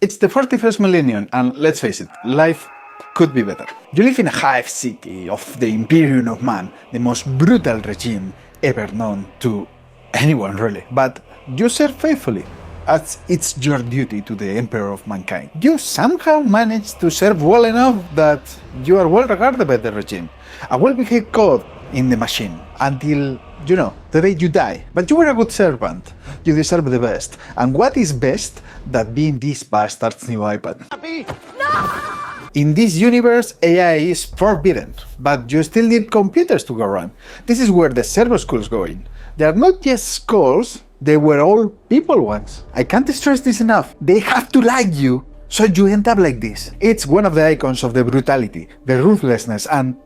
It's the 41st millennium, and let's face it, life could be better. You live in a hive city of the Imperium of Man, the most brutal regime ever known to anyone, really. But you serve faithfully, as it's your duty to the Emperor of Mankind. You somehow manage to serve well enough that you are well regarded by the regime, a well-behaved code in the machine, until, you know, the day you die. But you were a good servant. You deserve the best. And what is best than being this bastard's new iPad? No! In this universe, AI is forbidden, but you still need computers to go around. This is where the Servoskulls go in. They are not just skulls, they were all people once. I can't stress this enough. They have to like you, so you end up like this. It's one of the icons of the brutality, the ruthlessness, and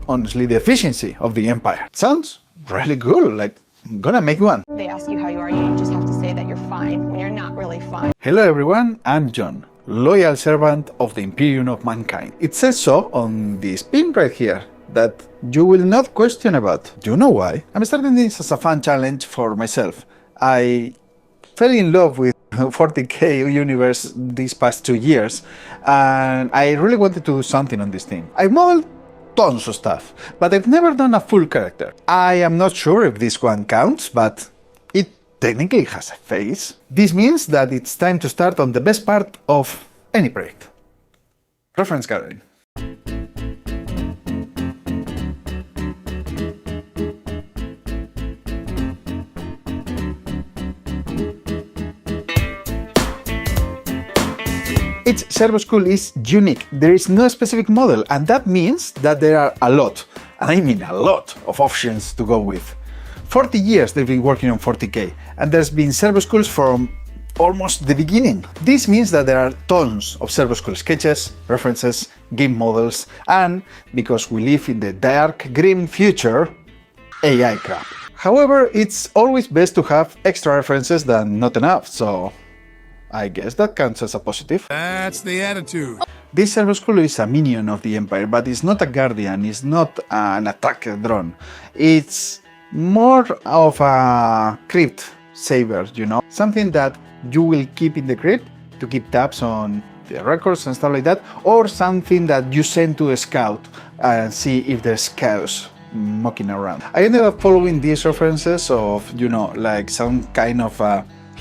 honestly, the efficiency of the Empire. Sounds really cool, like, I'm gonna make one. They ask you how you are, you just have to say that you're fine when you're not really fine. Hello everyone, I'm John, loyal servant of the Imperium of Mankind. It says so on this pin right here, that you will not question about. Do you know why? I'm starting this as a fun challenge for myself. I fell in love with 40k universe these past 2 years, and I really wanted to do something on this theme. I modeled tons of stuff, but I've never done a full character. I am not sure if this one counts, but it technically has a face. This means that it's time to start on the best part of any project. Reference gathering. Each Servoskull is unique. There is no specific model, and that means that there are a lot, and I mean a lot, of options to go with. 40 years they've been working on 40k, and there's been Servoskulls from almost the beginning. This means that there are tons of Servoskull sketches, references, game models, and, because we live in the dark, grim future, AI crap. However, it's always best to have extra references than not enough, so I guess that counts as a positive. That's the attitude. This Servoskull is a minion of the Empire, but it's not a guardian, it's not an attack drone. It's more of a crypt saver, you know? Something that you will keep in the crypt to keep tabs on the records and stuff like that, or something that you send to a scout and see if there's chaos mucking around. I ended up following these references of, you know, like some kind of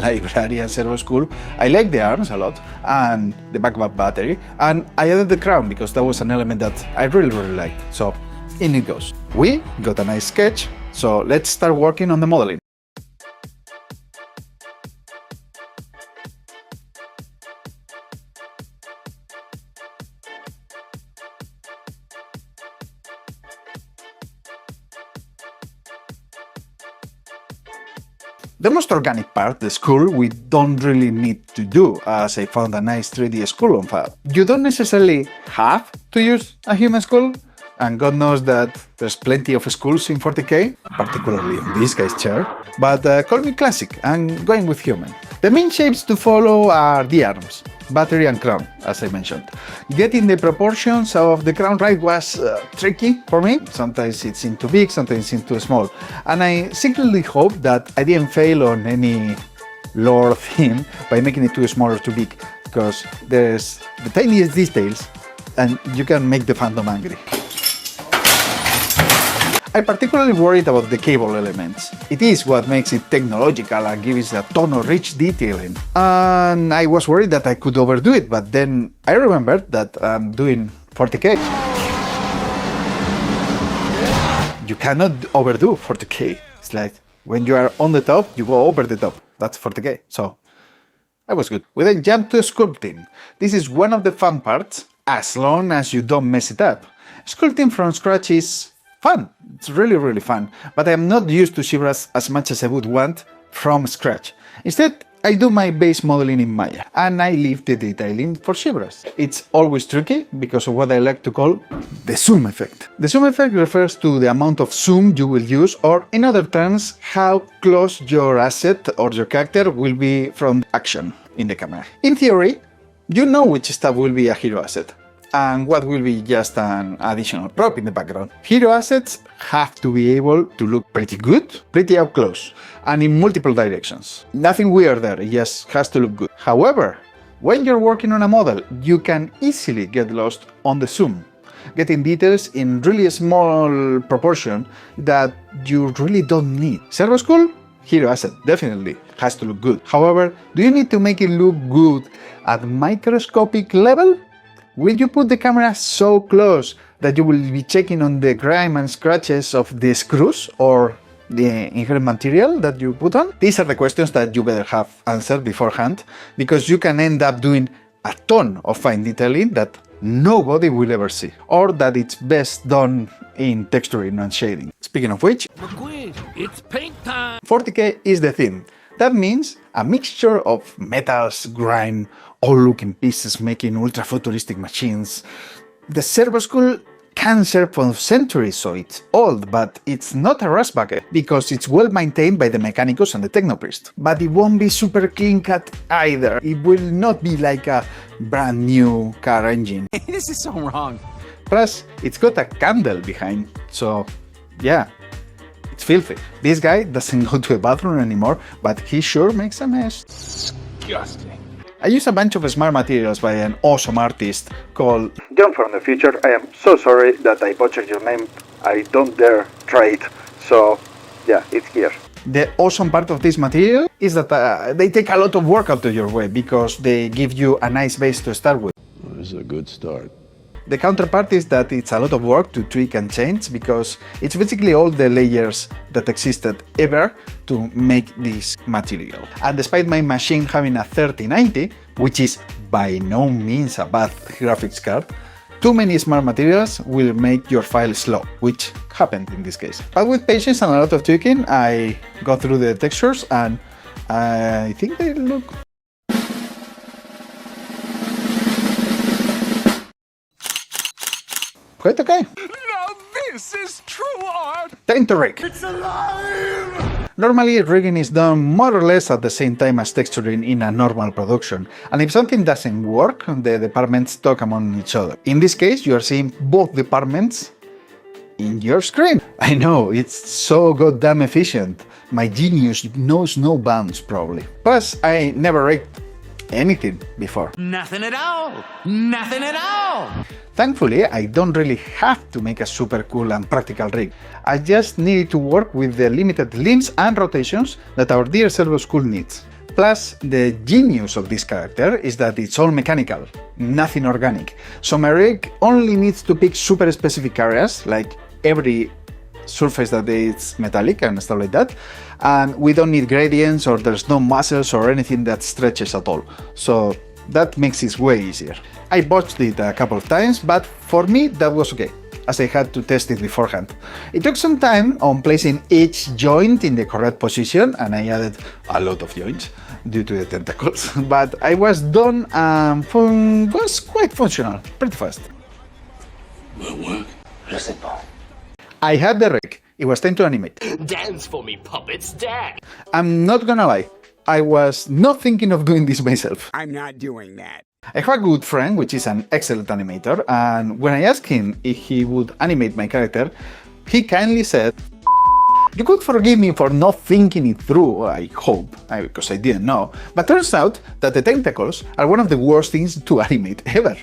librarian Servoskull. I like the arms a lot and the backup battery, and I added the crown because that was an element that I really liked. So in it goes. We got a nice sketch, so let's start working on the modeling. The most organic part, the skull, we don't really need to do, as I found a nice 3D skull on file. You don't necessarily have to use a human skull, and God knows that there's plenty of skulls in 40k, particularly on this guy's chair, but call me classic, I'm going with human. The main shapes to follow are the arms, battery and crown, as I mentioned. Getting the proportions of the crown right was tricky for me. Sometimes it seemed too big, sometimes it seemed too small. And I secretly hope that I didn't fail on any lore theme by making it too small or too big, because there's the tiniest details and you can make the fandom angry. I'm particularly worried about the cable elements. It is what makes it technological and gives a ton of rich detailing. And I was worried that I could overdo it, but then I remembered that I'm doing 40k. You cannot overdo 40k. It's like when you are on the top, you go over the top. That's 40k. So that was good. We then jump to sculpting. This is one of the fun parts, as long as you don't mess it up. Sculpting from scratch is fun. It's really fun, but I am not used to shivers as much as I would want from scratch. Instead, I do my base modeling in Maya, and I leave the detailing for shivers. It's always tricky because of what I like to call the zoom effect. The zoom effect refers to the amount of zoom you will use, or in other terms, how close your asset or your character will be from action in the camera. In theory, you know which stuff will be a hero asset and what will be just an additional prop in the background. Hero assets have to be able to look pretty good, pretty up close, and in multiple directions. Nothing weird there, it just has to look good. However, When you're working on a model, you can easily get lost on the zoom, getting details in really small proportion that you really don't need. Servoskull? Hero asset, definitely has to look good. However, do you need to make it look good at microscopic level? Will you put the camera so close that you will be checking on the grime and scratches of the screws or the inherent material that you put on? These are the questions that you better have answered beforehand, because you can end up doing a ton of fine detailing that nobody will ever see, or that it's best done in texturing and shading. Speaking of which, McQueen, it's paint time! 40K is the theme. That means a mixture of metals, grime, old-looking pieces making ultra-futuristic machines. The Servoskull can serve for centuries, so it's old, but it's not a rust bucket, because it's well maintained by the mechanicus and the technopriest. But it won't be super clean cut either. It will not be like a brand new car engine. This is so wrong. Plus, it's got a candle behind, so yeah, it's filthy. This guy doesn't go to a bathroom anymore, but he sure makes a mess. Disgusting. I use a bunch of smart materials by an awesome artist called John from the Future. I am so sorry that I butchered your name. I don't dare try it. So yeah, it's here. The awesome part of this material is that they take a lot of work out of your way, because they give you a nice base to start with. This is a good start. The counterpart is that it's a lot of work to tweak and change, because it's basically all the layers that existed ever to make this material. And despite my machine having a 3090, which is by no means a bad graphics card, too many smart materials will make your file slow, which happened in this case. But with patience and a lot of tweaking, I got through the textures and I think they look quite okay. Now this is true art! Time to rig. It's alive! Normally, rigging is done more or less at the same time as texturing in a normal production, and if something doesn't work, the departments talk among each other. In this case, you are seeing both departments in your screen. I know, it's so goddamn efficient. My genius knows no bounds, probably. Plus, I never rigged anything before. Nothing at all! Nothing at all! Thankfully, I don't really have to make a super cool and practical rig. I just need to work with the limited limbs and rotations that our dear Servoskull needs. Plus, the genius of this character is that it's all mechanical, nothing organic. So my rig only needs to pick super specific areas, like every surface that is metallic and stuff like that, and we don't need gradients, or there's no muscles or anything that stretches at all. So that makes it way easier. I botched it a couple of times, but for me that was okay, as I had to test it beforehand. It took some time on placing each joint in the correct position, and I added a lot of joints due to the tentacles, but I was done and was quite functional, pretty fast. Will work. Je sais pas. I had the rig, it was time to animate. Dance for me, puppets, dance! I'm not gonna lie, I was not thinking of doing this myself. I'm not doing that. I have a good friend, which is an excellent animator, and when I asked him if he would animate my character, he kindly said, "You could forgive me for not thinking it through, I hope, because I didn't know, but turns out that the tentacles are one of the worst things to animate ever.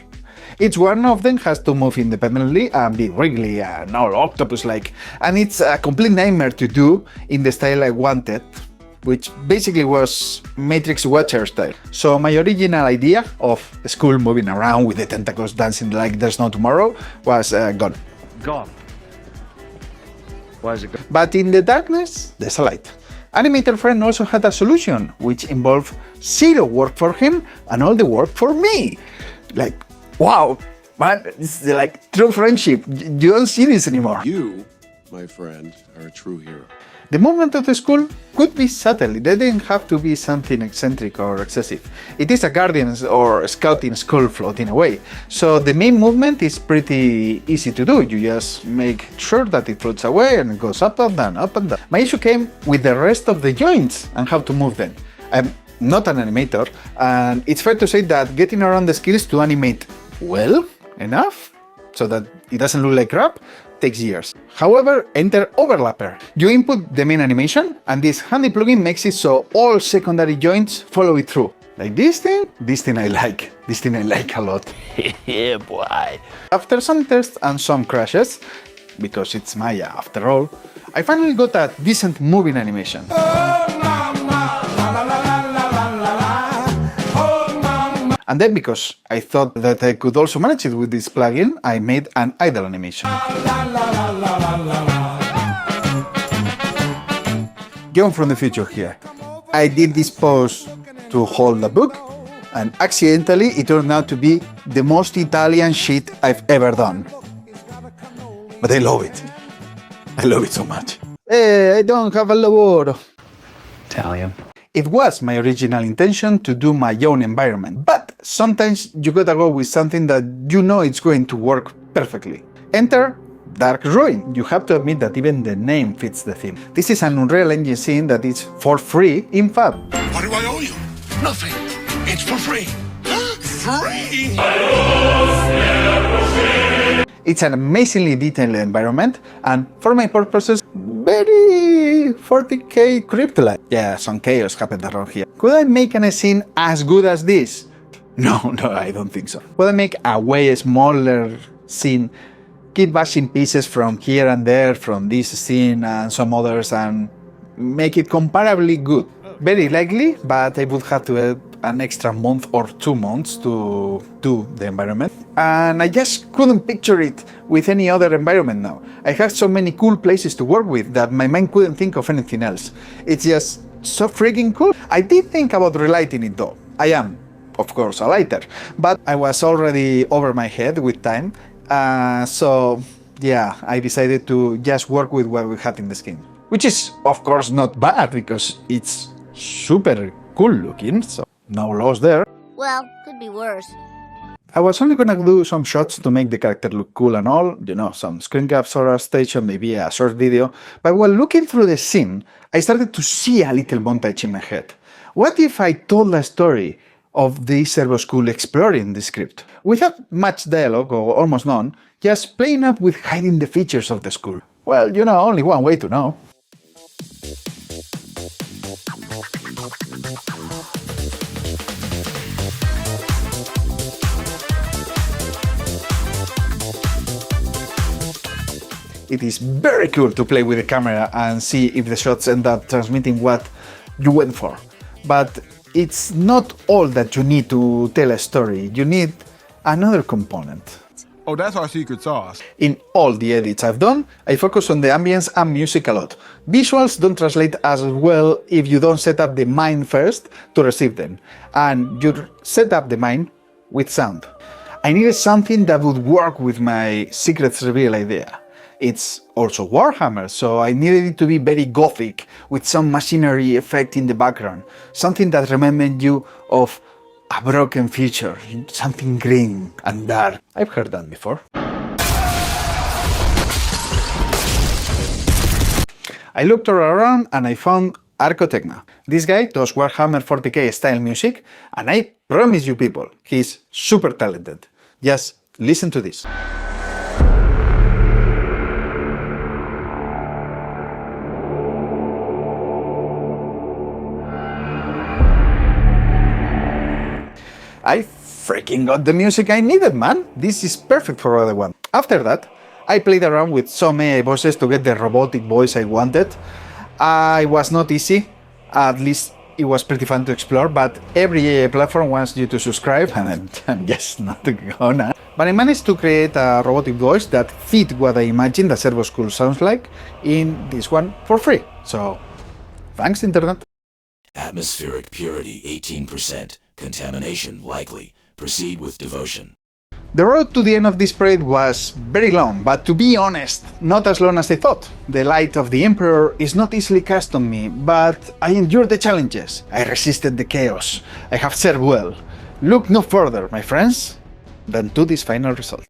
Each one of them has to move independently and be wriggly and all octopus-like, and it's a complete nightmare to do in the style I wanted, which basically was Matrix Watcher style. So my original idea of Skull moving around with the tentacles dancing like there's no tomorrow was gone. Gone. Why is it gone? But in the darkness, there's a light. Animator friend also had a solution, which involved zero work for him and all the work for me. Like, wow, man, this is like true friendship. You don't see this anymore. You, my friend, are a true hero. The movement of the skull could be subtle, it didn't have to be something eccentric or excessive. It is a guardian's or scouting skull floating away, so the main movement is pretty easy to do. You just make sure that it floats away and it goes up and down, up and down. My issue came with the rest of the joints and how to move them. I'm not an animator, and it's fair to say that getting around the skills to animate well enough so that it doesn't look like crap takes years. However, enter Overlapper. You input the main animation, and this handy plugin makes it so all secondary joints follow it through. Like this thing I like. This thing I like a lot. Yeah, boy. After some tests and some crashes, because it's Maya after all, I finally got a decent moving animation. And then because I thought that I could also manage it with this plugin, I made an idle animation. John from the future here. I did this pose to hold the book, and accidentally it turned out to be the most Italian shit I've ever done. But I love it. I love it so much. Hey, I don't have a lavoro. Italian. It was my original intention to do my own environment, but sometimes you gotta go with something that you know it's going to work perfectly. Enter Dark Ruin. You have to admit that even the name fits the theme. This is an Unreal Engine scene that is for free in Fab. What do I owe you? Nothing. It's for free. Free? It's an amazingly detailed environment, and for my purposes, very 40k cryptolite. Yeah, some chaos happened around here. Could I make a scene as good as this? No, I don't think so. Could I make a way smaller scene, keep bashing pieces from here and there, from this scene and some others, and make it comparably good? Very likely, but I would have to add an extra month or 2 months to do the environment. And I just couldn't picture it with any other environment now. I had so many cool places to work with that my mind couldn't think of anything else. It's just so freaking cool. I did think about relighting it though. I am, of course, a lighter, but I was already over my head with time. So yeah, I decided to just work with what we had in the skin. Which is, of course, not bad because it's super cool looking, so no loss there. Well, could be worse. I was only gonna do some shots to make the character look cool and all, you know, some screen caps or a station, maybe a short video, but while looking through the scene, I started to see a little montage in my head. What if I told a story of the Servoskull exploring the script, without much dialogue or almost none, just playing up with hiding the features of the school? Well, you know, only one way to know. It is very cool to play with the camera and see if the shots end up transmitting what you went for. But it's not all that you need to tell a story. You need another component. Oh, that's our secret sauce. In all the edits I've done, I focus on the ambience and music a lot. Visuals don't translate as well if you don't set up the mind first to receive them, and you set up the mind with sound. I needed something that would work with my secrets reveal idea. It's also Warhammer, so I needed it to be very gothic, with some machinery effect in the background, something that reminded you of a broken future, something grim and dark. I've heard that before. I looked all around and I found Archotechna. This guy does Warhammer 40k style music, and I promise you people, he's super talented. Just listen to this. I freaking got the music I needed, man. This is perfect for other one. After that, I played around with some AI voices to get the robotic voice I wanted. It was not easy, at least it was pretty fun to explore, but every AI platform wants you to subscribe, and I'm just not gonna. But I managed to create a robotic voice that fit what I imagined the Servoskull sounds like in this one for free. So, thanks internet. Atmospheric purity 18%. Contamination likely. Proceed with devotion. The road to the end of this parade was very long, but to be honest, not as long as I thought. The light of the Emperor is not easily cast on me, but I endured the challenges. I resisted the chaos. I have served well. Look no further, my friends, than to this final result.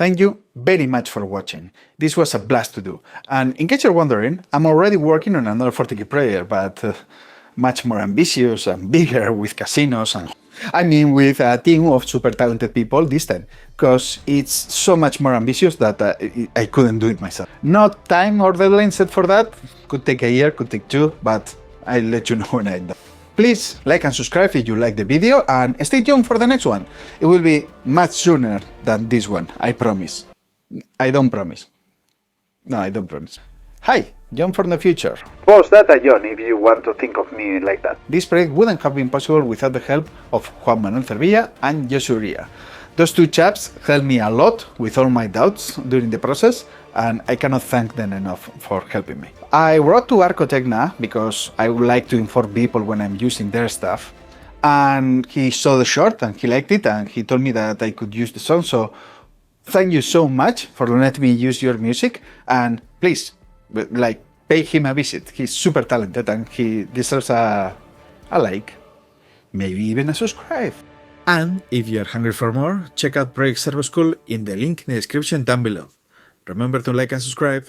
Thank you very much for watching. This was a blast to do. And in case you're wondering, I'm already working on another 40k player, but much more ambitious and bigger, with casinos and with a team of super talented people this time, because it's so much more ambitious that I couldn't do it myself. Not time or deadline set for that. Could take a year, could take 2, but I'll let you know when I'm done. Please like and subscribe if you like the video, and stay tuned for the next one. It will be much sooner than this one, I promise. I don't promise. No, I don't promise. Hi, John from the future. Post that at John if you want to think of me like that. This project wouldn't have been possible without the help of Juan Manuel Cervilla and Josuria. Those two chaps helped me a lot with all my doubts during the process, and I cannot thank them enough for helping me. I wrote to Archotechna because I would like to inform people when I'm using their stuff, and he saw the short and he liked it, and he told me that I could use the song, so thank you so much for letting me use your music, and please, pay him a visit. He's super talented and he deserves a like, maybe even a subscribe. And if you're hungry for more, check out Project Servoskull in the link in the description down below. Remember to like and subscribe.